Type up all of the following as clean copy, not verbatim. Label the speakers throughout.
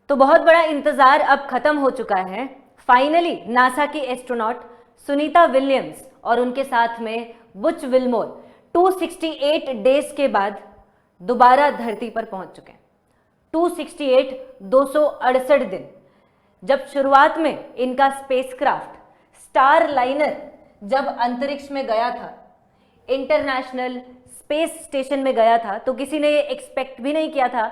Speaker 1: तो बहुत बड़ा इंतजार अब खत्म हो चुका है। फाइनली नासा की एस्ट्रोनॉट सुनीता विलियम्स और उनके साथ में बुच विल्मोर 268 डेज के बाद दोबारा धरती पर पहुंच चुके हैं। 268 268 दिन। जब शुरुआत में इनका स्पेसक्राफ्ट स्टार लाइनर जब अंतरिक्ष में गया था, इंटरनेशनल स्पेस स्टेशन में गया था, तो किसी ने ये एक्सपेक्ट भी नहीं किया था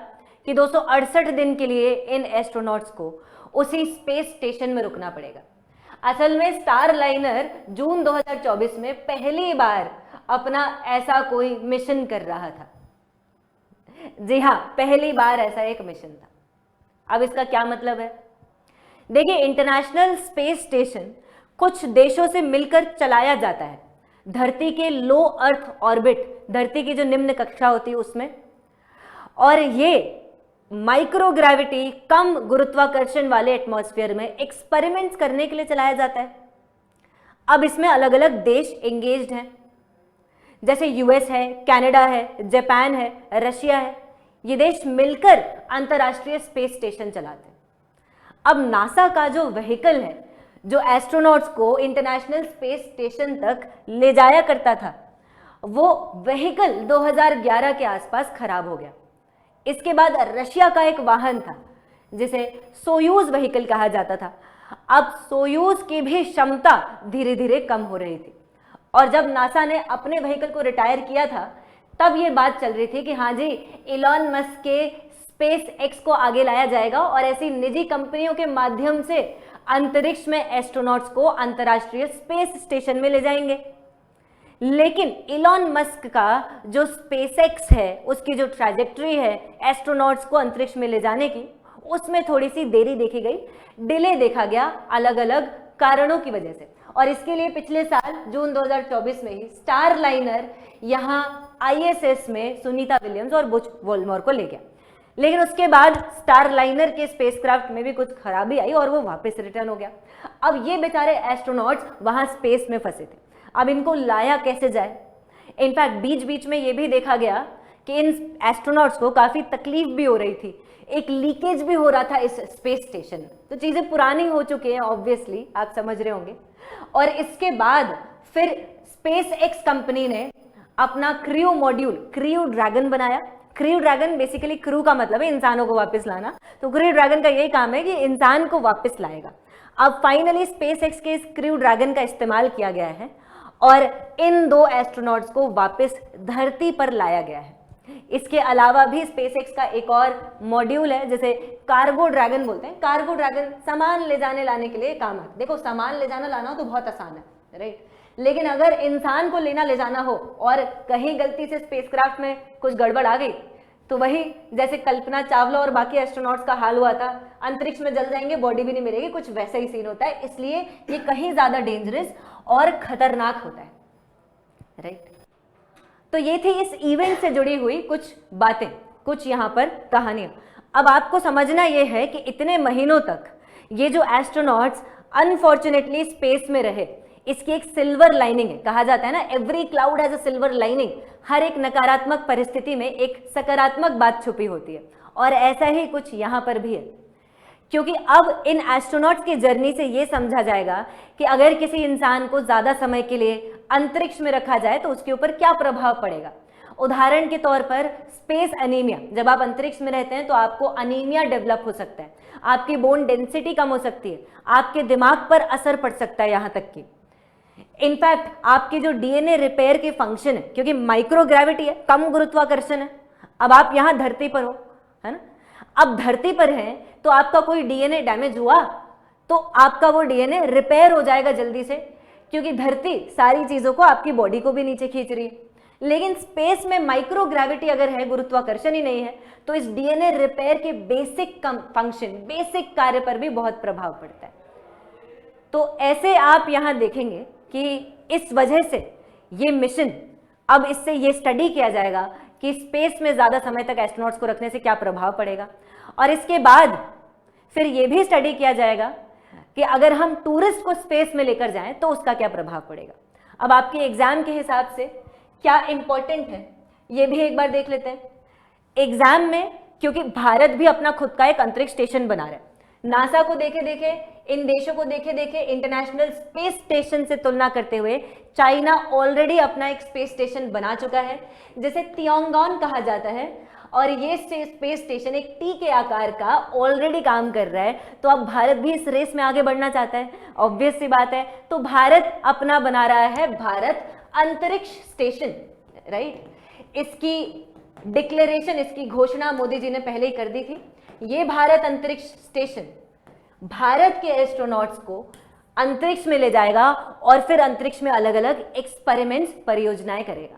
Speaker 1: कि 268 दिन के लिए इन एस्ट्रोनॉट्स को उसी स्पेस स्टेशन में रुकना पड़ेगा। असल में स्टार लाइनर जून 2024 में पहली बार अपना ऐसा कोई मिशन कर रहा था। जी हाँ, पहली बार ऐसा एक मिशन था। अब इसका क्या मतलब है? देखिए, इंटरनेशनल स्पेस स्टेशन कुछ देशों से मिलकर चलाया जाता है धरती के लो अर्थ ऑर्बिट, धरती की जो निम्न कक्षा होती है उसमें, और ये माइक्रोग्रेविटी कम गुरुत्वाकर्षण वाले एटमॉस्फेयर में एक्सपेरिमेंट्स करने के लिए चलाया जाता है। अब इसमें अलग अलग देश एंगेज्ड हैं, जैसे यूएस है, कनाडा है, जापान है, रशिया है। ये देश मिलकर अंतर्राष्ट्रीय स्पेस स्टेशन चलाते हैं। अब नासा का जो व्हीकल है, जो एस्ट्रोनॉट्स को इंटरनेशनल स्पेस स्टेशन तक ले जाया करता था, वो व्हीकल 2011 के आसपास खराब हो गया। इसके बाद रशिया का एक वाहन था जिसे सोयूज व्हीकल कहा जाता था। अब सोयूज की भी क्षमता धीरे धीरे कम हो रही थी, और जब नासा ने अपने व्हीकल को रिटायर किया था, तब ये बात चल रही थी कि हाँ जी, इलॉन मस्क के स्पेस एक्स को आगे लाया जाएगा और ऐसी निजी कंपनियों के माध्यम से अंतरिक्ष में एस्ट्रोनॉट्स को अंतर्राष्ट्रीय स्पेस स्टेशन में ले जाएंगे। लेकिन इलॉन मस्क का जो स्पेसएक्स है, उसकी जो ट्रैजेक्टरी है एस्ट्रोनॉट्स को अंतरिक्ष में ले जाने की, उसमें थोड़ी सी देरी देखी गई, डिले देखा गया अलग अलग कारणों की वजह से। और इसके लिए पिछले साल जून 2024 में ही स्टार लाइनर यहाँ आईएसएस में सुनीता विलियम्स और बुच विल्मोर को ले गया। लेकिन उसके बाद स्टार लाइनर के स्पेसक्राफ्ट में भी कुछ खराबी आई और वो वापस रिटर्न हो गया। अब ये बेचारे एस्ट्रोनॉट्स वहां स्पेस में फंसे थे। अब इनको लाया कैसे जाए? इनफैक्ट बीच बीच में ये भी देखा गया कि इन एस्ट्रोनॉट्स को काफी तकलीफ भी हो रही थी, एक लीकेज भी हो रहा था इस स्पेस स्टेशन में। तो चीजें पुरानी हो चुकी हैं, ऑब्वियसली आप समझ रहे होंगे। और इसके बाद फिर स्पेस एक्स कंपनी ने अपना क्रू मॉड्यूल क्रू ड्रैगन बनाया। क्रू ड्रैगन बेसिकली, क्रू का मतलब है इंसानों को वापस लाना, तो क्रू ड्रैगन का यही काम है कि इंसान को वापस लाएगा। अब फाइनली स्पेस एक्स के इस क्रू ड्रैगन का इस्तेमाल किया गया है और इन दो एस्ट्रोनॉट्स को वापस धरती पर लाया गया है। इसके अलावा भी स्पेसएक्स का एक और मॉड्यूल है जिसे कार्गो ड्रैगन बोलते हैं। कार्गो ड्रैगन सामान ले जाने लाने के लिए काम है। देखो, सामान ले जाना लाना हो तो बहुत आसान है, राइट? लेकिन अगर इंसान को लेना ले जाना हो और कहीं गलती से स्पेसक्राफ्ट में कुछ गड़बड़ आ गई, तो वही जैसे कल्पना चावला और बाकी एस्ट्रोनॉट्स का हाल हुआ था, अंतरिक्ष में जल जाएंगे, बॉडी भी नहीं मिलेगी, कुछ वैसा ही सीन होता है। इसलिए ये कहीं ज्यादा डेंजरस और खतरनाक होता है, राइट? तो ये थी इस इवेंट से जुड़ी हुई कुछ बातें, कुछ यहाँ पर कहानियां। अब आपको समझना यह है कि इतने महीनों तक ये जो एस्ट्रोनॉट्स अनफॉर्चुनेटली स्पेस में रहे, इसकी एक सिल्वर लाइनिंग है। कहा जाता है ना, every cloud has a silver lining. हर एक नकारात्मक परिस्थिति में एक सकारात्मक बात छुपी होती है, और ऐसा ही कुछ यहाँ पर भी है। क्योंकि अब इन एस्ट्रोनॉट्स की जर्नी से ये समझा जाएगा कि अगर किसी इंसान को ज्यादा समय के लिए अंतरिक्ष में रखा जाए तो उसके ऊपर क्या प्रभाव पड़ेगा। उदाहरण के तौर पर स्पेस अनीमिया, जब आप अंतरिक्ष में रहते हैं तो आपको अनीमिया डेवलप हो सकता है, आपकी बोन डेंसिटी कम हो सकती है, आपके दिमाग पर असर पड़ सकता है, यहाँ तक कि इनफैक्ट आपकी जो डीएनए रिपेयर के फंक्शन है, क्योंकि माइक्रोग्रेविटी है, कम गुरुत्वाकर्षण है। अब आप यहाँ धरती पर हो, है ना? अब धरती पर हैं तो आपका कोई डीएनए डैमेज हुआ तो आपका वो डीएनए रिपेयर हो जाएगा जल्दी से, क्योंकि धरती सारी चीजों को, आपकी बॉडी को भी नीचे खींच रही है। लेकिन स्पेस में माइक्रोग्रेविटी अगर है, गुरुत्वाकर्षण ही नहीं है, तो इस डीएनए रिपेयर के बेसिक फंक्शन, बेसिक कार्य पर भी बहुत प्रभाव पड़ता है। तो ऐसे आप यहां देखेंगे कि इस वजह से ये मिशन, अब इससे ये स्टडी किया जाएगा कि स्पेस में ज्यादा समय तक एस्ट्रोनॉट्स को रखने से क्या प्रभाव पड़ेगा, और इसके बाद फिर ये भी स्टडी किया जाएगा कि अगर हम टूरिस्ट को स्पेस में लेकर जाएं तो उसका क्या प्रभाव पड़ेगा। अब आपके एग्जाम के हिसाब से क्या इंपॉर्टेंट है ये भी एक बार देख लेते हैं। एग्जाम में क्योंकि भारत भी अपना खुद का एक अंतरिक्ष स्टेशन बना रहा है। नासा को देखे देखे, इन देशों को देखे देखे, इंटरनेशनल स्पेस स्टेशन से तुलना करते हुए चाइना ऑलरेडी अपना एक स्पेस स्टेशन बना चुका है जिसे तियांगॉन कहा जाता है, और ये स्पेस स्टेशन एक टी के आकार का ऑलरेडी काम कर रहा है। तो अब भारत भी इस रेस में आगे बढ़ना चाहता है, ऑब्वियस सी बात है। तो भारत अपना बना रहा है भारत अंतरिक्ष स्टेशन, राइट। इसकी डिक्लेरेशन, इसकी घोषणा मोदी जी ने पहले ही कर दी थी। ये भारत अंतरिक्ष स्टेशन भारत के एस्ट्रोनॉट्स को अंतरिक्ष में ले जाएगा और फिर अंतरिक्ष में अलग अलग एक्सपेरिमेंट्स, परियोजनाएं करेगा।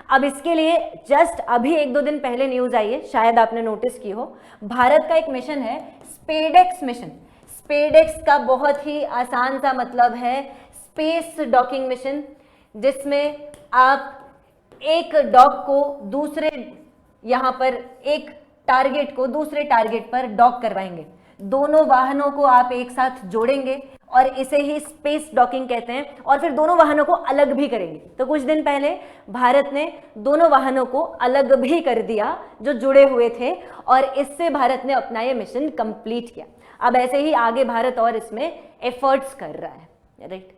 Speaker 1: अब इसके लिए जस्ट अभी 1-2 दिन पहले न्यूज आई है, शायद आपने नोटिस की हो, भारत का एक मिशन है स्पेडेक्स मिशन। स्पेडेक्स का बहुत ही आसान सा मतलब है स्पेस डॉकिंग मिशन, जिसमें आप एक डॉक को दूसरे, यहां पर एक टारगेट को दूसरे टारगेट पर डॉक करवाएंगे। दोनों वाहनों को आप एक साथ जोड़ेंगे और इसे ही स्पेस डॉकिंग कहते हैं, और फिर दोनों वाहनों को अलग भी करेंगे। तो कुछ दिन पहले भारत ने दोनों वाहनों को अलग भी कर दिया जो जुड़े हुए थे, और इससे भारत ने अपना ये मिशन कंप्लीट किया। अब ऐसे ही आगे भारत और इसमें एफर्ट्स कर रहा है, राइट।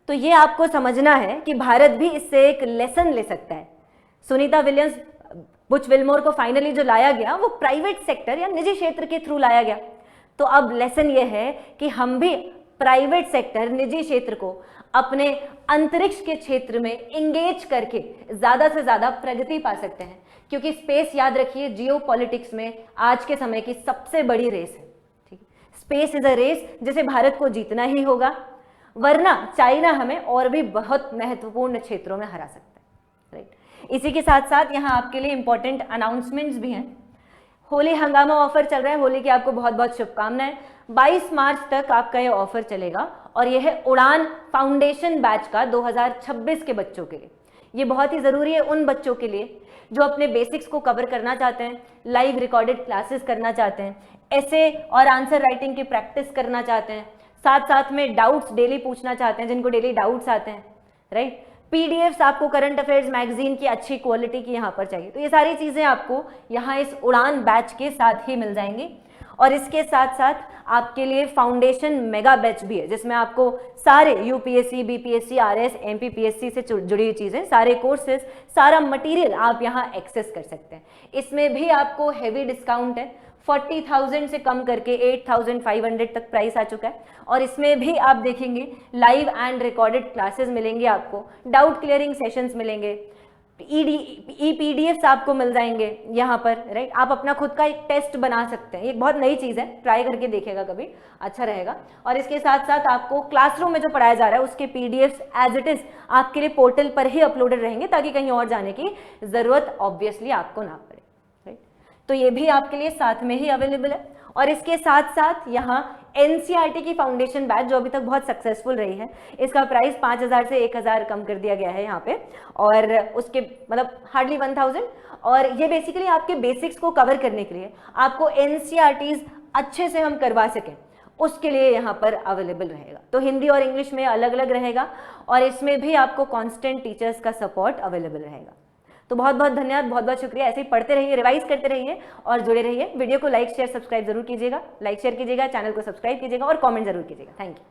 Speaker 1: तो ये आपको समझना है कि भारत भी इससे एक लेसन ले सकता है। सुनीता विलियम्स, बुच विल्मोर को फाइनली जो लाया गया वो प्राइवेट सेक्टर या निजी क्षेत्र के थ्रू लाया गया। तो अब लेसन ये है कि हम भी प्राइवेट सेक्टर, निजी क्षेत्र को अपने अंतरिक्ष के क्षेत्र में इंगेज करके ज्यादा से ज्यादा प्रगति पा सकते हैं, क्योंकि स्पेस, याद रखिए, जियो पॉलिटिक्स में आज के समय की सबसे बड़ी रेस है। ठीक, स्पेस इज अ रेस जिसे भारत को जीतना ही होगा, वरना चाइना हमें और भी बहुत महत्वपूर्ण क्षेत्रों में हरा सकता है, राइट। इसी के साथ साथ यहाँ आपके लिए इंपॉर्टेंट अनाउंसमेंट्स भी हैं। होली हंगामा ऑफर चल रहा है, होली की आपको बहुत बहुत शुभकामनाएं। 22 मार्च तक आपका ये ऑफर चलेगा, और यह है उड़ान फाउंडेशन बैच का 2026 के बच्चों के लिए। ये बहुत ही जरूरी है उन बच्चों के लिए जो अपने बेसिक्स को कवर करना चाहते हैं, लाइव रिकॉर्डेड क्लासेस करना चाहते हैं, ऐसे और आंसर राइटिंग की प्रैक्टिस करना चाहते हैं, साथ साथ में डाउट्स डेली पूछना चाहते हैं, जिनको डेली डाउट्स आते हैं, राइट। पीडीएफ्स आपको करंट अफेयर्स मैगजीन की अच्छी क्वालिटी की यहाँ पर चाहिए। तो ये सारी चीज़ें आपको यहाँ इस उड़ान बैच के साथ ही मिल जाएंगी। और इसके साथ साथ आपके लिए फाउंडेशन मेगा बैच भी है, जिसमें आपको सारे यूपीएससी, बीपीएससी, आरएस, एमपीपीएससी से जुड़ी हुई चीज़ें, सारे कोर्सेज, सारा मटेरियल आप यहाँ एक्सेस कर सकते हैं। इसमें भी आपको हेवी डिस्काउंट है, 40,000 से कम करके 8,500 तक प्राइस आ चुका है। और इसमें भी आप देखेंगे लाइव एंड रिकॉर्डेड क्लासेस मिलेंगे आपको, डाउट क्लियरिंग सेशंस मिलेंगे, ई पीडीएफ्स आपको मिल जाएंगे यहाँ पर, राइट। आप अपना खुद का एक टेस्ट बना सकते हैं, ये बहुत नई चीज़ है, ट्राई करके देखिएगा कभी, अच्छा रहेगा। और इसके साथ साथ आपको क्लासरूम में जो पढ़ाया जा रहा है उसके पीडीएफ्स एज इट इज आपके लिए पोर्टल पर ही अपलोडेड रहेंगे, ताकि कहीं और जाने की जरूरत ऑब्वियसली आपको ना पड़े, राइट। तो ये भी आपके लिए साथ में ही अवेलेबल है। और इसके साथ साथ यहाँ एनसीईआरटी की फाउंडेशन बैच, जो अभी तक बहुत सक्सेसफुल रही है, इसका प्राइस 5,000 से 1,000 कम कर दिया गया है यहाँ पे, और उसके मतलब हार्डली 1,000। और ये बेसिकली आपके बेसिक्स को कवर करने के लिए, आपको एनसीईआरटीज अच्छे से हम करवा सकें, उसके लिए यहाँ पर अवेलेबल रहेगा। तो हिंदी और इंग्लिश में अलग अलग रहेगा, और इसमें भी आपको कांस्टेंट टीचर्स का सपोर्ट अवेलेबल रहेगा। तो बहुत बहुत धन्यवाद, बहुत बहुत शुक्रिया। ऐसे ही पढ़ते रहिए, रिवाइज करते रहिए और जुड़े रहिए। वीडियो को लाइक शेयर सब्सक्राइब जरूर कीजिएगा, लाइक शेयर कीजिएगा, चैनल को सब्सक्राइब कीजिएगा और कमेंट जरूर कीजिएगा। Thank you.